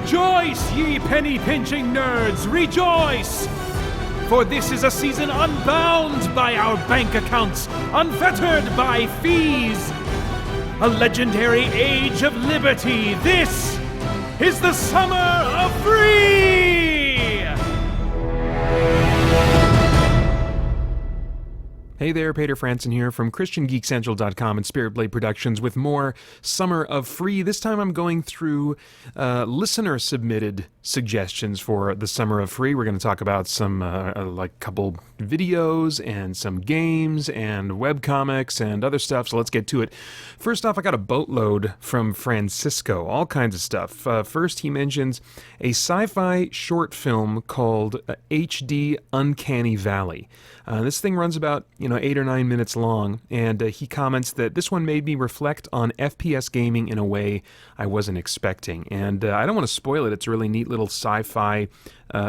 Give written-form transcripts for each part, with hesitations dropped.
Rejoice, ye penny-pinching nerds, rejoice! For this is a season unbound by our bank accounts, unfettered by fees. A legendary age of liberty. This is the Summer of Free! Hey there, Peter Franson here from christiangeekcentral.com and Spirit Blade Productions with more Summer of Free. This time I'm going through listener-submitted suggestions for the Summer of Free. We're going to talk about some, couple videos and some games and webcomics and other stuff, so let's get to it. First off, I got a boatload from Francisco, all kinds of stuff. First, he mentions a sci-fi short film called HD Uncanny Valley. This thing runs about 8 or 9 minutes long, and he comments that this one made me reflect on FPS gaming in a way I wasn't expecting. And I don't want to spoil it. It's a really neat little sci-fi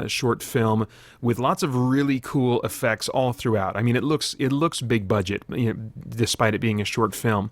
short film with lots of really cool effects all throughout. I mean, it looks big budget, despite it being a short film,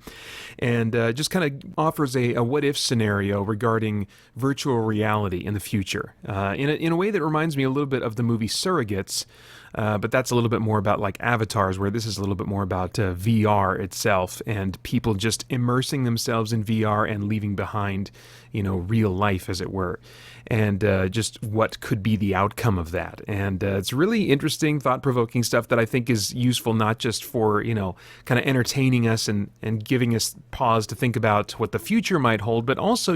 and just kind of offers a what-if scenario regarding virtual reality in the future in a way that reminds me a little bit of the movie Surrogates. But that's a little bit more about like avatars, where this is a little bit more about VR itself and people just immersing themselves in VR and leaving behind, real life, as it were, and just what could be the outcome of that. And it's really interesting, thought-provoking stuff that I think is useful not just for, kind of entertaining us and giving us pause to think about what the future might hold, but also,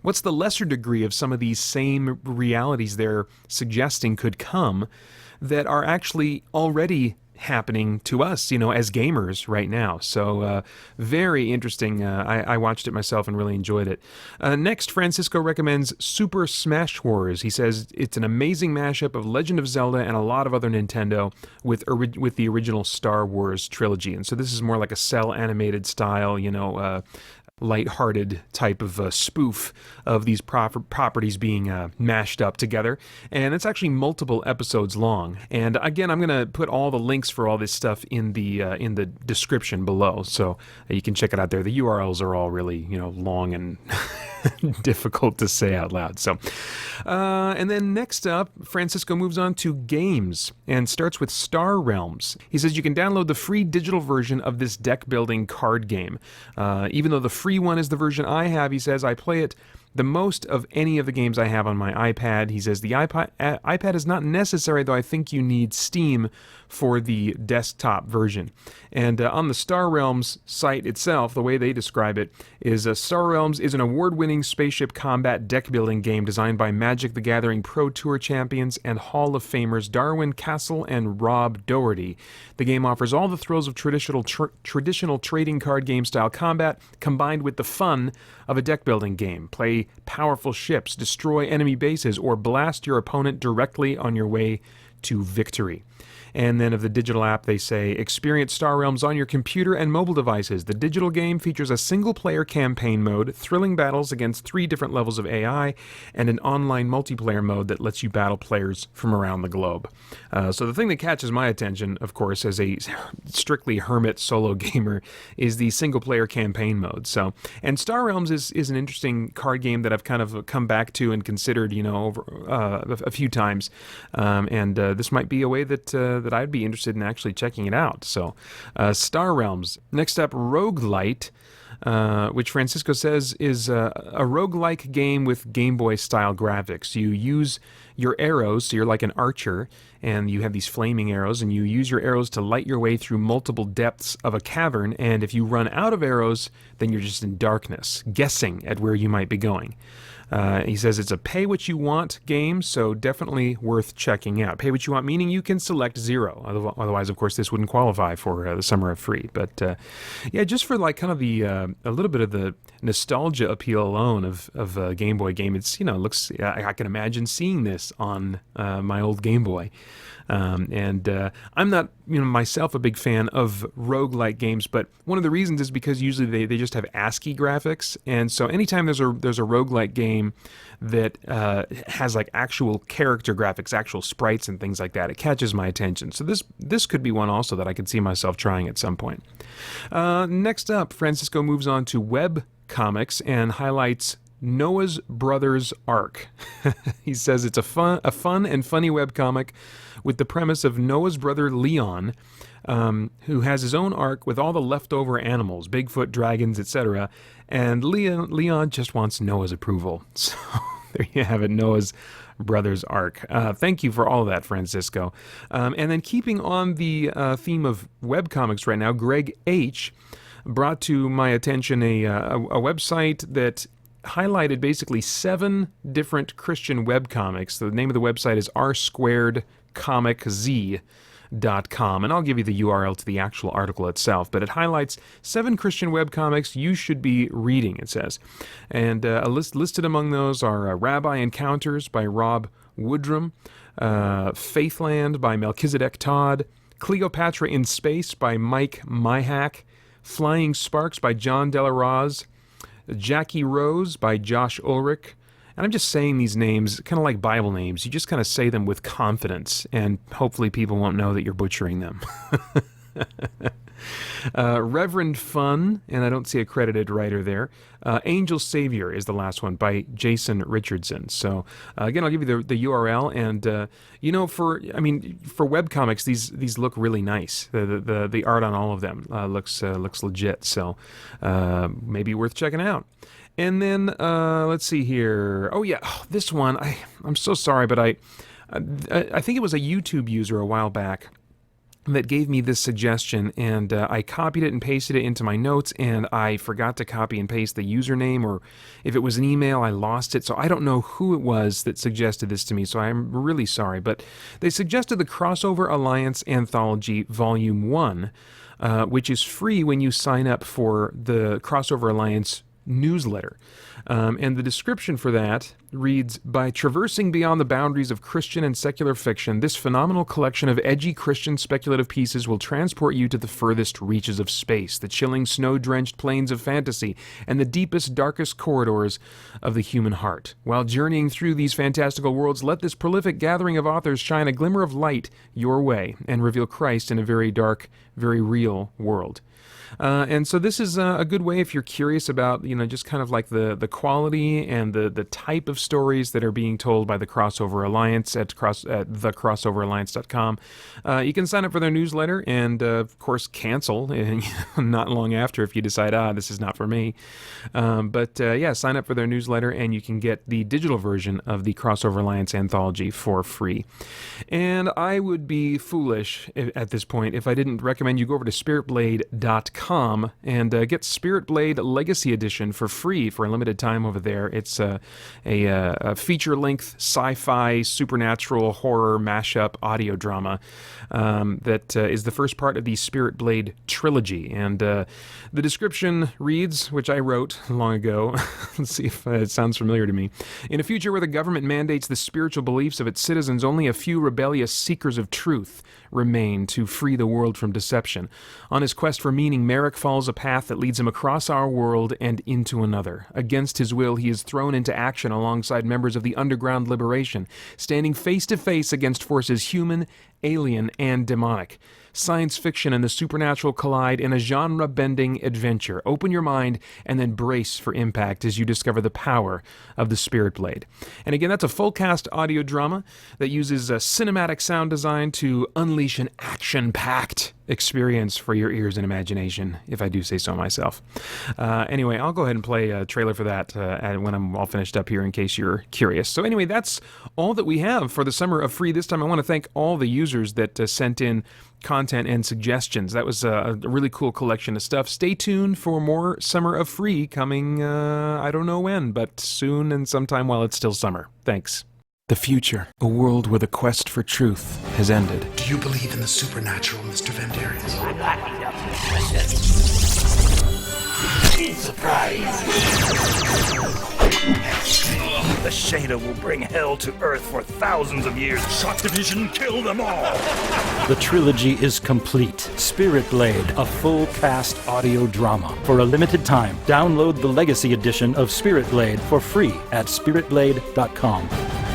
what's the lesser degree of some of these same realities they're suggesting could come that are actually already happening to us, as gamers right now. So very interesting. I watched it myself and really enjoyed it. Next, Francisco recommends Super Smash Wars. He says it's an amazing mashup of Legend of Zelda and a lot of other Nintendo with the original Star Wars trilogy. And so this is more like a cell animated style, light-hearted type of spoof of these properties being mashed up together, and it's actually multiple episodes long. And again, I'm going to put all the links for all this stuff in the description below, so you can check it out there. The URLs are all really long and difficult to say out loud. So, and then next up, Francisco moves on to games and starts with Star Realms. He says you can download the free digital version of this deck-building card game. Even though the free one is the version I have, he says I play it the most of any of the games I have on my iPad. He says the iPad is not necessary, though I think you need Steam for the desktop version. And on the Star Realms site itself, the way they describe it is Star Realms is an award-winning spaceship combat deck-building game designed by Magic the Gathering Pro Tour champions and Hall of Famers Darwin Castle and Rob Doherty. The game offers all the thrills of traditional trading card game style combat combined with the fun of a deck-building game. Play powerful ships, destroy enemy bases, or blast your opponent directly on your way to victory. And then of the digital app, they say, experience Star Realms on your computer and mobile devices. The digital game features a single-player campaign mode, thrilling battles against 3 different levels of AI, and an online multiplayer mode that lets you battle players from around the globe. So the thing that catches my attention, of course, as a strictly hermit solo gamer, is the single-player campaign mode. So, and Star Realms is an interesting card game that I've kind of come back to and considered, over a few times. And this might be a way that I'd be interested in actually checking it out. So, Star Realms. Next up, Roguelite, which Francisco says is a roguelike game with Game Boy style graphics. You use your arrows, so you're like an archer, and you have these flaming arrows, and you use your arrows to light your way through multiple depths of a cavern, and if you run out of arrows, then you're just in darkness, guessing at where you might be going. He says it's a pay-what-you-want game, so definitely worth checking out. Pay-what-you-want meaning you can select 0. Otherwise, of course, this wouldn't qualify for the Summer of Free. But yeah, just for like kind of the a little bit of the nostalgia appeal alone of a Game Boy game, it's looks. I can imagine seeing this on my old Game Boy. And I'm not, myself a big fan of roguelike games, but one of the reasons is because usually they just have ASCII graphics, and so anytime there's a roguelike game that has like actual character graphics, actual sprites and things like that, it catches my attention. So this could be one also that I could see myself trying at some point. Next up, Francisco moves on to web comics and highlights Noah's Brothers Ark. He says it's a fun and funny webcomic with the premise of Noah's brother Leon, who has his own ark with all the leftover animals, Bigfoot, dragons, etc. And Leon just wants Noah's approval. So there you have it, Noah's Brothers Ark. Thank you for all of that, Francisco. And then keeping on the theme of webcomics right now, Greg H. brought to my attention a website that highlighted basically 7 different Christian webcomics. The name of the website is r2comiczz.com, and I'll give you the URL to the actual article itself, but it highlights 7 Christian webcomics you should be reading, it says. And listed among those are Rabbi Encounters by Rob Woodrum, Faithland by Melchizedek Todd, Cleopatra in Space by Mike Myhack, Flying Sparks by John Delaroz, Jackie Rose by Josh Ulrich. And I'm just saying these names kind of like Bible names. You just kind of say them with confidence, and hopefully people won't know that you're butchering them. Reverend Fun, and I don't see a credited writer there. Angel Savior is the last one by Jason Richardson. So again, I'll give you the URL, and for webcomics, these look really nice. The art on all of them looks legit. So maybe worth checking out. And then let's see here. Oh yeah, this one. I'm so sorry, but I think it was a YouTube user a while back that gave me this suggestion, and I copied it and pasted it into my notes, and I forgot to copy and paste the username, or if it was an email, I lost it, so I don't know who it was that suggested this to me, so I'm really sorry, but they suggested the Crossover Alliance Anthology Volume 1, which is free when you sign up for the Crossover Alliance newsletter. And the description for that reads, by traversing beyond the boundaries of Christian and secular fiction, this phenomenal collection of edgy Christian speculative pieces will transport you to the furthest reaches of space, the chilling snow-drenched plains of fantasy, and the deepest, darkest corridors of the human heart. While journeying through these fantastical worlds, let this prolific gathering of authors shine a glimmer of light your way and reveal Christ in a very dark, very real world. And so this is a good way if you're curious about, just kind of like the quality and the type of stories that are being told by the Crossover Alliance at thecrossoveralliance.com. You can sign up for their newsletter and, of course, cancel not long after if you decide, this is not for me. But sign up for their newsletter and you can get the digital version of the Crossover Alliance anthology for free. And I would be foolish at this point if I didn't recommend you go over to spiritblade.com and get Spirit Blade Legacy Edition for free for a limited time over there. It's a feature-length sci-fi supernatural horror mashup audio drama that is the first part of the Spirit Blade trilogy. And the description reads, which I wrote long ago, let's see if it sounds familiar to me. In a future where the government mandates the spiritual beliefs of its citizens, only a few rebellious seekers of truth remain to free the world from deception. On his quest for meaning, Merrick follows a path that leads him across our world and into another. Against his will, he is thrown into action alongside members of the Underground Liberation, standing face to face against forces human, alien, and demonic. Science fiction and the supernatural collide in a genre-bending adventure. Open your mind and then brace for impact as you discover the power of the Spirit Blade. And again, that's a full-cast audio drama that uses a cinematic sound design to unleash an action-packed experience for your ears and imagination, if I do say so myself. Anyway, I'll go ahead and play a trailer for that when I'm all finished up here in case you're curious. So anyway, that's all that we have for the Summer of Free. This time I want to thank all the users that sent in content and suggestions. That was a really cool collection of stuff. Stay tuned for more Summer of Free coming, I don't know when, but soon and sometime while it's still summer. Thanks. The future, a world where the quest for truth has ended. Do you believe in the supernatural, Mr. Vandarius? I'm not surprise! The Shader will bring hell to Earth for thousands of years. Shock Division, kill them all! The trilogy is complete. Spirit Blade, a full-cast audio drama. For a limited time, download the Legacy Edition of Spirit Blade for free at spiritblade.com.